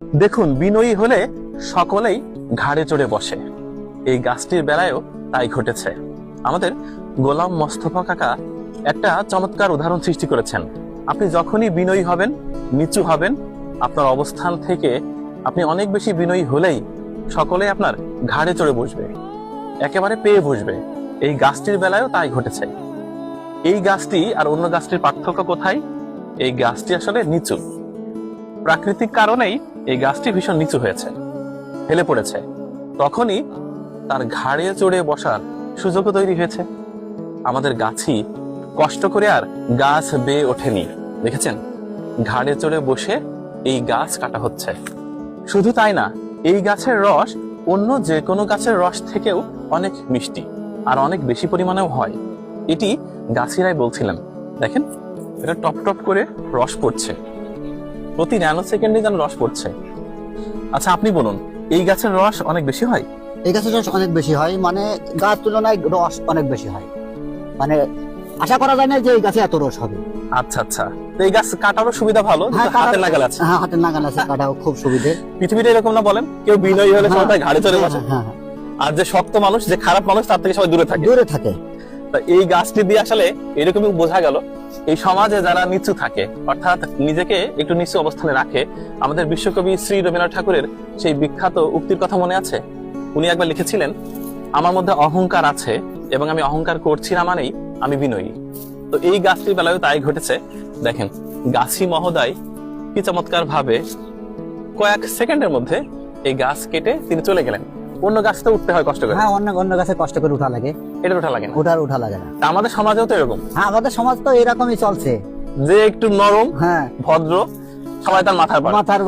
দেখুন, বিনয়ী হলে সকলেই ঘাড়ে চড়ে বসে। এই গাছটির বেলায়ও তাই ঘটেছে। আমাদের গোলাম মোস্তফা কাকা একটা চমৎকার উদাহরণ সৃষ্টি করেছেন। আপনি যখনই বিনয়ী হবেন, নিচু হবেন, আপনার অবস্থান থেকে আপনি অনেক বেশি বিনয়ী হলেই সকলে আপনার ঘাড়ে চড়ে বসবে, একেবারে পেয়ে বসবে। এই গাছটির বেলায়ও তাই ঘটেছে। এই গাছটি আর অন্য গাছটির পার্থক্য কোথায়? এই গাছটি আসলে নিচু। প্রাকৃতিক কারণেই এই গাছটি ভীষণ নিচু হয়েছে, ফেলে পড়েছে। তখনই তার ঘাড়ে চড়ে বসার সুযোগও তৈরি হয়েছে। আমাদের গাছই কষ্ট করে আর গাছ বেয়ে ওঠেনি, দেখেছেন? ঘাড়ে চড়ে বসে এই গাছ কাটা হচ্ছে। শুধু তাই না, এই গাছের রস অন্য যে কোনো গাছের রস থেকেও অনেক মিষ্টি আর অনেক বেশি পরিমাণেও হয়। এটি গাছিরাই বলছিলেন। দেখেন, এটা টপ টপ করে রস পড়ছে, প্রতি ন্যানো সেকেন্ডে যেন রস পড়ছে। আচ্ছা, আপনি বলুন, এই গাছের রস অনেক বেশি হয়? এই গাছের রস অনেক বেশি হয়, মানে গাছ তুলনায় রস অনেক বেশি হয়। মানে আশা করা যায় না যে এই গাছে এত রস হবে। আচ্ছা আচ্ছা, তো এই গাছ কাটারও সুবিধা ভালো, হাতের নাগাল আছে। হ্যাঁ, হাতের নাগাল আছে, কাটাও খুব সুবিধে। পৃথিবীটা এরকম না বলেন? কেউ বিনয়ী হলে সবাই ঘাড়ে চড়ে বসে, হ্যাঁ, আর যে শক্ত মানুষ, যে খারাপ মানুষ, তার থেকে সবাই দূরে থাকে। দূরে থাকে। এই গাছটি দিয়ে আসলে এরকমই বোঝা গেল, এই সমাজে যারা নিচু থাকে, অর্থাৎ নিজেকে একটু নিচু অবস্থানে রাখে, আমাদের বিশ্বকবি শ্রী রবীন্দ্রনাথ ঠাকুরের সেই বিখ্যাত উক্তির কথা মনে আছে? উনি একবার লিখেছিলেন, আমার মধ্যে অহংকার আছে এবং আমি অহংকার করছি না মানেই আমি বিনয়ী। তো এই গাছটির বেলায়ও তাই ঘটেছে। দেখেন, গাছি মহোদয় কি চমৎকার ভাবে কয়েক সেকেন্ডের মধ্যে এই গাছ কেটে তিনি চলে গেলেন। অন্য গাছটা উঠতে হয় কষ্ট করে। হ্যাঁ, অন্য গাছে কষ্ট করে উঠা লাগে, এটা উঠা লাগে না। উঠা লাগে না। তা আমাদের সমাজেও তো এরকম। হ্যাঁ, আমাদের সমাজ তো এরকমই চলছে, যে একটু নরম, হ্যাঁ, ভদ্র, সবাই তার মাথার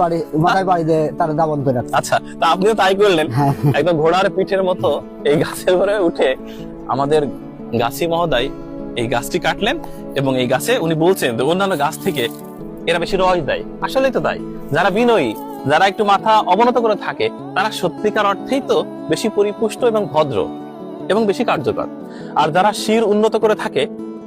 বাড়ি দিয়ে তার দাবন করে রাখছে। আচ্ছা, তা আপনিও তাই করলেন। হ্যাঁ, একদম ঘোড়ার পিঠের মতো এই গাছের উপরে উঠে আমাদের গাছি মহোদয় এই গাছটি কাটলেন, এবং এই গাছে উনি বলছেন যে অন্যান্য গাছ থেকে এরা বেশি রস দেয়। আসলেই তো তাই। যারা বিনয়ী, যারা একটু মাথা অবনত করে থাকে, তারা সত্যিকার অর্থেই তো বেশি পরিপুষ্ট এবং ভদ্র এবং বেশি কার্যকর। আর যারা শির উন্নত করে থাকে,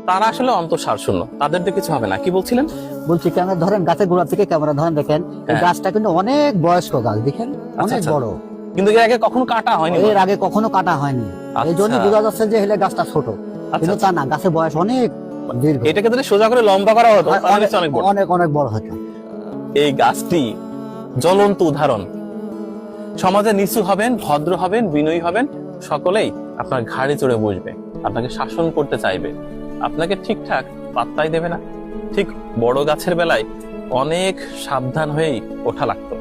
তারা আসলে অন্তঃসার শূন্য, তাদের দিয়ে কিছু হবে না। কি বলছিলেন? বলছি ক্যামেরা ধরেন, গাছের গোড়া থেকে ক্যামেরা ধরেন, দেখেন এই গাছটা কিন্তু অনেক বয়স্ক গাছ, দেখেন অনেক আচ্ছা। বড়, কিন্তু এর আগে কখনো কাটা হয়নি। এর আগে কখনো কাটা হয়নি। এই জন্য বোঝা যাচ্ছে যে হেলে গাছটা ছোট, কিন্তু তা না, গাছের বয়স অনেক দীর্ঘ। এটাকে যদি সোজা করে লম্বা করা হতো তাহলে অনেক বড়, অনেক বড় হতো। এই গাছটি জ্বলন্ত উদাহরণ। সমাজে নিচু হবেন, ভদ্র হবেন, বিনয়ী হবেন, সকলেই আপনার ঘাড়ে চড়ে বসবে, আপনাকে শাসন করতে চাইবে, আপনাকে ঠিকঠাক পাত্তাই দেবে না। ঠিক বড় গাছের বেলায় অনেক সাবধান হয়েই ওঠা লাগতো।